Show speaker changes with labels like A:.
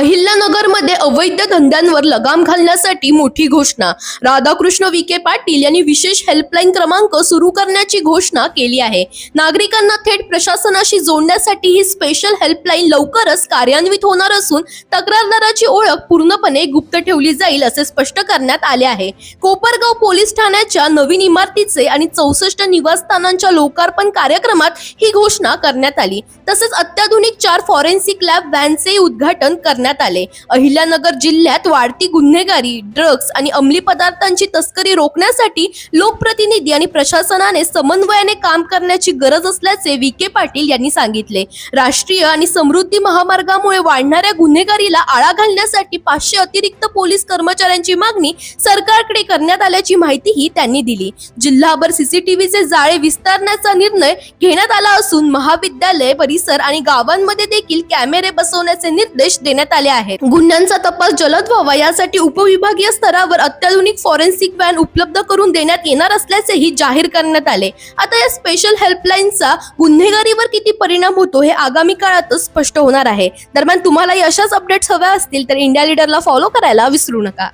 A: अहिल्यानगरमध्ये अवैध धंद्यांवर लगाम घालण्यासाठी मोठी घोषणा. राधाकृष्ण विखे पाटील यांनी विशेष हेल्पलाईन क्रमांक सुरू करण्याची घोषणा केली आहे. नागरिकांना थेट प्रशासनाशी जोडण्यासाठी ही स्पेशल हेल्पलाईन लवकरच कार्यान्वित होणार असून तक्रारदाराची ओळख पूर्णपणे गुप्त ठेवली जाईल असे स्पष्ट करण्यात आले आहे. कोपरगाव पोलीस ठाण्याच्या नवीन इमारतीचे आणि 64 निवासस्थानांच्या लोकार्पण कार्यक्रमात ही घोषणा करण्यात आली. तसेच अत्याधुनिक 4 फॉरेन्सिक लॅब व्हॅनचे उद्घाटन करण्यात आले. अहिल्यानगर जिल्ह्यात वाढती गुन्हेगारी, ड्रग्ज आणि अंमली पदार्थांची तस्करी रोखण्यासाठी लोकप्रतिनिधी आणि प्रशासनाने समन्वयाने काम करण्याची गरज असल्याचे विखे पाटील यांनी सांगितले. राष्ट्रीय आणि समृद्धी महामार्गामुळे वाढणाऱ्या गुन्हेगारीला आळा घालण्यासाठी 500 अतिरिक्त पोलीस कर्मचाऱ्यांची मागणी सरकारकडे करण्यात आल्याची माहितीही त्यांनी दिली. जिल्हाभर सीसीटीव्हीचे जाळे विस्तारण्याचा निर्णय घेण्यात आला असून महाविद्यालय परिसर आणि गावांमध्ये देखील कॅमेरे बसवण्याचे निर्देश देण्यात आले आहेत. गुन्ह्यांचा तपास जलद व्हावा यासाठी उपविभागीय स्तरावर अत्याधुनिक फॉरेन्सिक व्हॅन उपलब्ध करून देण्यात येणार असल्याचेही जाहीर करण्यात आले. आता या स्पेशल हेल्पलाईनचा गुन्हेगारीवर किती परिणाम होतो हे आगामी काळातच स्पष्ट होणार आहे. दरम्यान तुम्हालाही अशाच अपडेट्स हव्या असतील तर इंडिया लीडरला फॉलो करायला विसरू नका.